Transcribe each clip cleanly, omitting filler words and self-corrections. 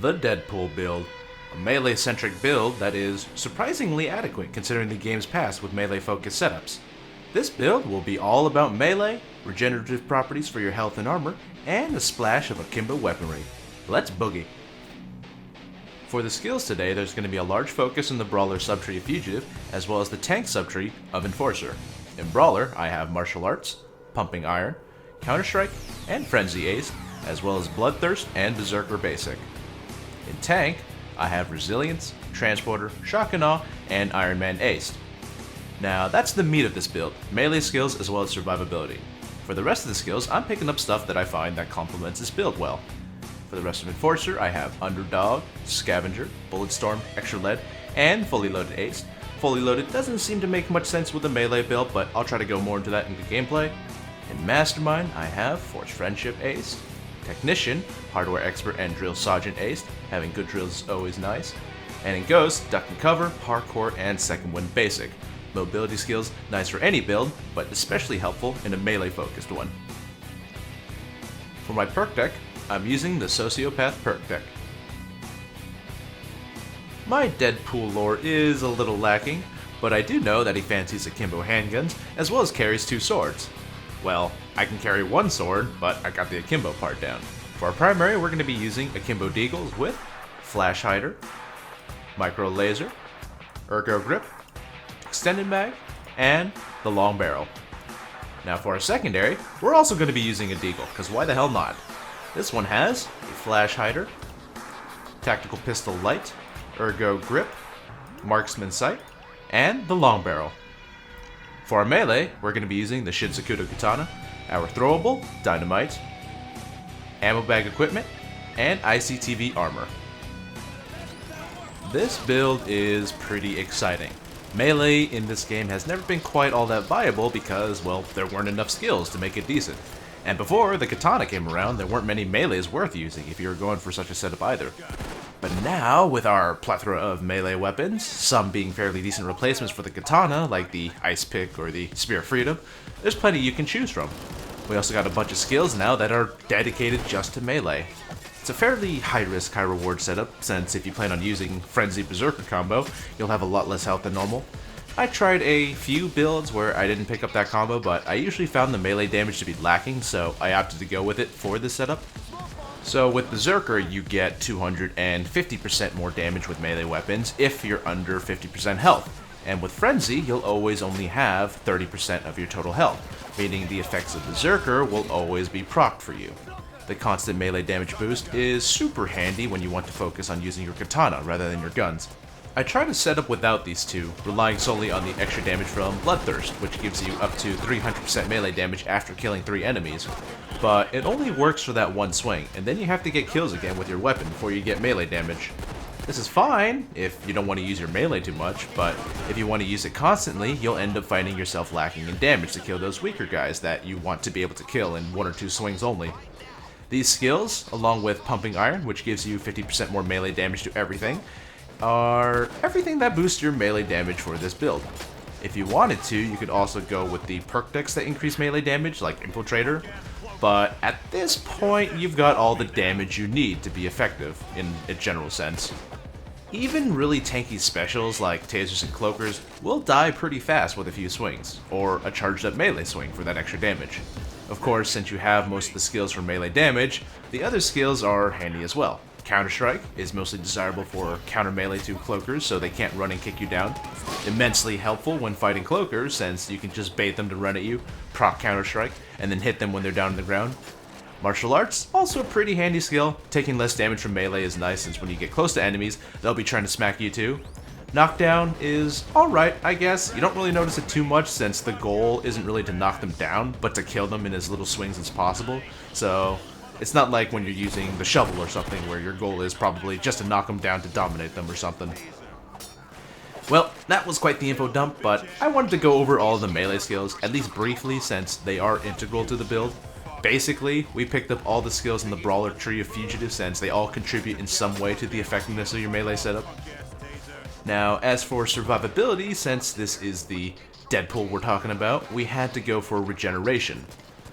the Deadpool build, a melee-centric build that is surprisingly adequate considering the game's past with melee-focused setups. This build will be all about melee, regenerative properties for your health and armor, and a splash of akimbo weaponry. Let's boogie! For the skills today, there's going to be a large focus in the Brawler subtree of Fugitive, as well as the Tank subtree of Enforcer. In Brawler, I have Martial Arts, Pumping Iron, Counter-Strike, and Frenzy Ace, as well as Bloodthirst and Berserker Basic. In Tank, I have Resilience, Transporter, Shock and Awe, and Iron Man Aced. Now that's the meat of this build, melee skills as well as survivability. For the rest of the skills, I'm picking up stuff that I find that complements this build well. For the rest of Enforcer, I have Underdog, Scavenger, Bulletstorm, Extra Lead, and Fully Loaded Ace. Fully Loaded doesn't seem to make much sense with a melee build, but I'll try to go more into that in the gameplay. In Mastermind, I have Force Friendship Ace, Technician, Hardware Expert, and Drill Sergeant Ace. Having good drills is always nice. And in Ghost, Duck and Cover, Parkour, and Second Wind Basic. Mobility skills, nice for any build, but especially helpful in a melee-focused one. For my perk deck, I'm using the Sociopath perk deck. My Deadpool lore is a little lacking, but I do know that he fancies akimbo handguns, as well as carries 2 swords. Well, I can carry 1 sword, but I got the akimbo part down. For our primary, we're going to be using akimbo deagles with Flash Hider, Micro Laser, Ergo Grip, Extended Mag, and the Long Barrel. Now for our secondary, we're also going to be using a deagle, because why the hell not? This one has a Flash Hider, Tactical Pistol Light, Ergo Grip, Marksman Sight, and the Long Barrel. For our melee, we're going to be using the Shinsakudo Katana, our throwable Dynamite, Ammo Bag Equipment, and ICTV Armor. This build is pretty exciting. Melee in this game has never been quite all that viable because, well, there weren't enough skills to make it decent. And before the katana came around, there weren't many melees worth using if you were going for such a setup either. But now, with our plethora of melee weapons, some being fairly decent replacements for the katana, like the Ice Pick or the Spear of Freedom, there's plenty you can choose from. We also got a bunch of skills now that are dedicated just to melee. It's a fairly high-risk, high-reward setup, since if you plan on using Frenzy Berserker combo, you'll have a lot less health than normal. I tried a few builds where I didn't pick up that combo, but I usually found the melee damage to be lacking, so I opted to go with it for this setup. So with Berserker, you get 250% more damage with melee weapons if you're under 50% health. And with Frenzy, you'll always only have 30% of your total health, meaning the effects of Berserker will always be procced for you. The constant melee damage boost is super handy when you want to focus on using your katana rather than your guns. I try to set up without these two, relying solely on the extra damage from Bloodthirst, which gives you up to 300% melee damage after killing 3 enemies. But it only works for that one swing, and then you have to get kills again with your weapon before you get melee damage. This is fine if you don't want to use your melee too much, but if you want to use it constantly, you'll end up finding yourself lacking in damage to kill those weaker guys that you want to be able to kill in 1 or 2 swings only. These skills, along with Pumping Iron, which gives you 50% more melee damage to everything, are everything that boosts your melee damage for this build. If you wanted to, you could also go with the perk decks that increase melee damage, like Infiltrator, but at this point, you've got all the damage you need to be effective, in a general sense. Even really tanky specials like Tasers and Cloakers will die pretty fast with a few swings, or a charged up melee swing for that extra damage. Of course, since you have most of the skills for melee damage, the other skills are handy as well. Counter-Strike is mostly desirable for counter melee to Cloakers so they can't run and kick you down. Immensely helpful when fighting Cloakers since you can just bait them to run at you, proc Counter-Strike, and then hit them when they're down on the ground. Martial Arts, also a pretty handy skill. Taking less damage from melee is nice since when you get close to enemies, they'll be trying to smack you too. Knockdown is alright, I guess. You don't really notice it too much since the goal isn't really to knock them down, but to kill them in as little swings as possible. So it's not like when you're using the shovel or something where your goal is probably just to knock them down to dominate them or something. Well, that was quite the info dump, but I wanted to go over all of the melee skills, at least briefly, since they are integral to the build. Basically, we picked up all the skills in the Brawler tree of Fugitive since they all contribute in some way to the effectiveness of your melee setup. Now, as for survivability, since this is the Deadpool we're talking about, we had to go for regeneration.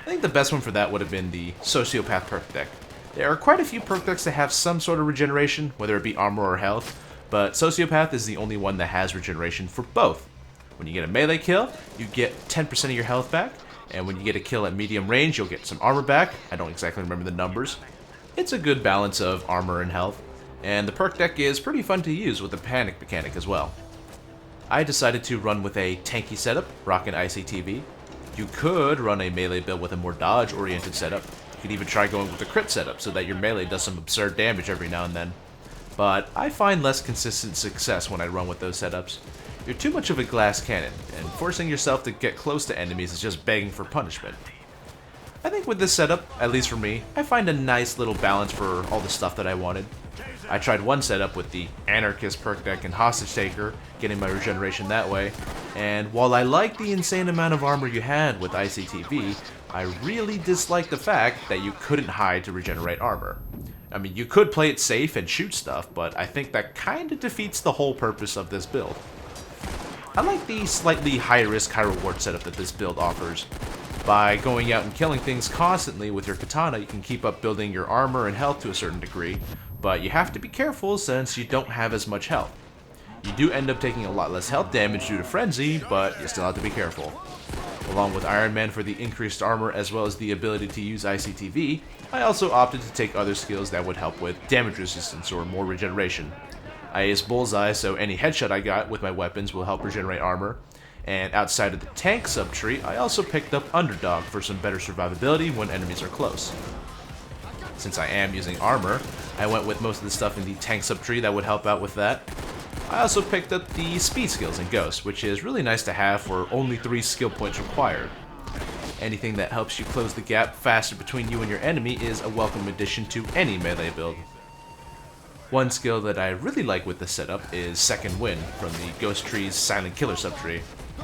I think the best one for that would have been the Sociopath Perk Deck. There are quite a few perk decks that have some sort of regeneration, whether it be armor or health, but Sociopath is the only one that has regeneration for both. When you get a melee kill, you get 10% of your health back, and when you get a kill at medium range, you'll get some armor back. I don't exactly remember the numbers. It's a good balance of armor and health, and the perk deck is pretty fun to use with the panic mechanic as well. I decided to run with a tanky setup, rocking ICTV. You could run a melee build with a more dodge-oriented setup. You could even try going with a crit setup so that your melee does some absurd damage every now and then. But I find less consistent success when I run with those setups. You're too much of a glass cannon, and forcing yourself to get close to enemies is just begging for punishment. I think with this setup, at least for me, I find a nice little balance for all the stuff that I wanted. I tried one setup with the Anarchist perk deck and Hostage Taker, getting my regeneration that way, and while I liked the insane amount of armor you had with ICTV, I really disliked the fact that you couldn't hide to regenerate armor. I mean, you could play it safe and shoot stuff, but I think that kinda defeats the whole purpose of this build. I like the slightly high-risk, high-reward setup that this build offers. By going out and killing things constantly with your katana, you can keep up building your armor and health to a certain degree, but you have to be careful since you don't have as much health. You do end up taking a lot less health damage due to Frenzy, but you still have to be careful. Along with Iron Man for the increased armor as well as the ability to use ICTV, I also opted to take other skills that would help with damage resistance or more regeneration. I ace Bullseye, so any headshot I got with my weapons will help regenerate armor. And outside of the tank subtree, I also picked up Underdog for some better survivability when enemies are close. Since I am using armor, I went with most of the stuff in the tank subtree that would help out with that. I also picked up the speed skills in Ghost, which is really nice to have for only 3 skill points required. Anything that helps you close the gap faster between you and your enemy is a welcome addition to any melee build. One skill that I really like with this setup is Second Wind from the Ghost Tree's Silent Killer subtree.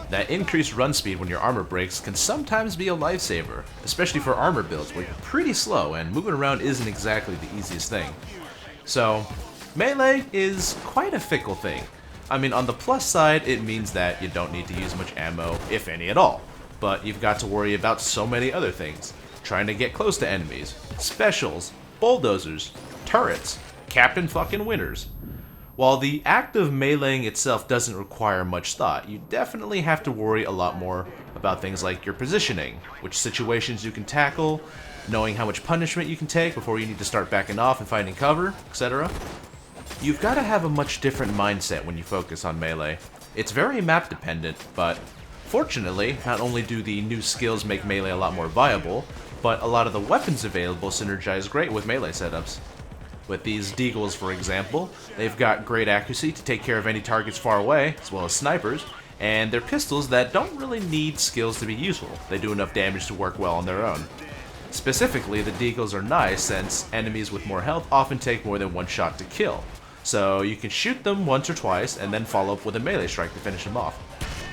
That increased run speed when your armor breaks can sometimes be a lifesaver, especially for armor builds where you're pretty slow and moving around isn't exactly the easiest thing. So, melee is quite a fickle thing. I mean, on the plus side, it means that you don't need to use much ammo, if any at all. But you've got to worry about so many other things. Trying to get close to enemies, specials, bulldozers, turrets, Captain fucking Winners. While the act of meleeing itself doesn't require much thought, you definitely have to worry a lot more about things like your positioning, which situations you can tackle, knowing how much punishment you can take before you need to start backing off and finding cover, etc. You've got to have a much different mindset when you focus on melee. It's very map dependent, but fortunately, not only do the new skills make melee a lot more viable, but a lot of the weapons available synergize great with melee setups. With these Deagles, for example, they've got great accuracy to take care of any targets far away, as well as snipers, and they're pistols that don't really need skills to be useful. They do enough damage to work well on their own. Specifically, the Deagles are nice since enemies with more health often take more than one shot to kill, so you can shoot them once or twice and then follow up with a melee strike to finish them off.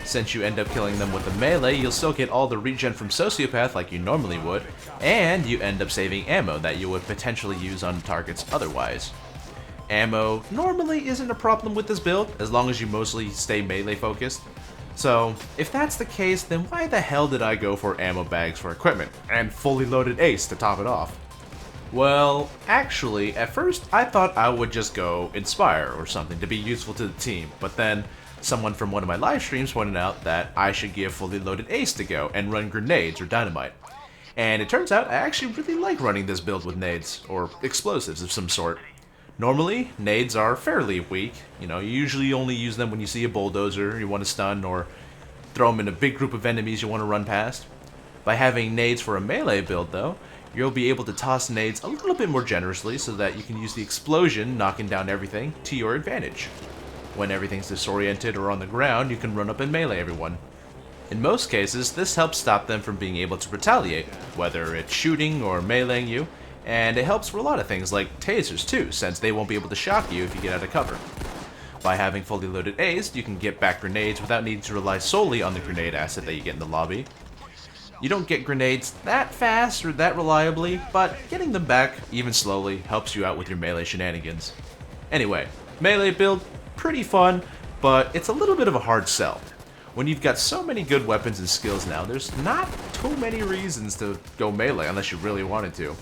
Since you end up killing them with a melee, you'll still get all the regen from Sociopath like you normally would, and you end up saving ammo that you would potentially use on targets otherwise. Ammo normally isn't a problem with this build, as long as you mostly stay melee focused. So, if that's the case, then why the hell did I go for ammo bags for equipment, and fully loaded ace to top it off? Well, actually, at first I thought I would just go Inspire or something to be useful to the team, but then someone from one of my live streams pointed out that I should give fully loaded ace to go and run grenades or dynamite. And it turns out I actually really like running this build with nades, or explosives of some sort. Normally, nades are fairly weak. You usually only use them when you see a bulldozer you want to stun, or throw them in a big group of enemies you want to run past. By having nades for a melee build though, you'll be able to toss nades a little bit more generously so that you can use the explosion knocking down everything to your advantage. When everything's disoriented or on the ground, you can run up and melee everyone. In most cases, this helps stop them from being able to retaliate, whether it's shooting or meleeing you, and it helps for a lot of things like tasers too, since they won't be able to shock you if you get out of cover. By having fully loaded A's, you can get back grenades without needing to rely solely on the grenade asset that you get in the lobby. You don't get grenades that fast or that reliably, but getting them back, even slowly, helps you out with your melee shenanigans. Anyway, melee build, pretty fun, but it's a little bit of a hard sell. When you've got so many good weapons and skills now, there's not too many reasons to go melee unless you really wanted to.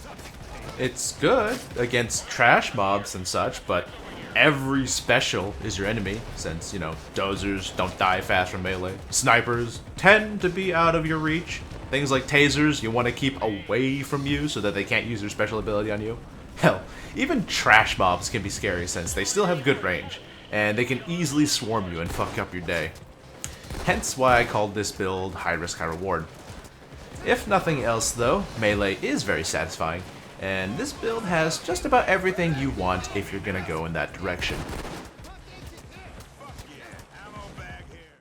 It's good against trash mobs and such, but every special is your enemy, since, you know, dozers don't die fast from melee. Snipers tend to be out of your reach. Things like tasers you want to keep away from you so that they can't use their special ability on you. Hell, even trash mobs can be scary since they still have good range, and they can easily swarm you and fuck up your day. Hence why I called this build high risk, high reward. If nothing else though, melee is very satisfying, and this build has just about everything you want if you're gonna go in that direction.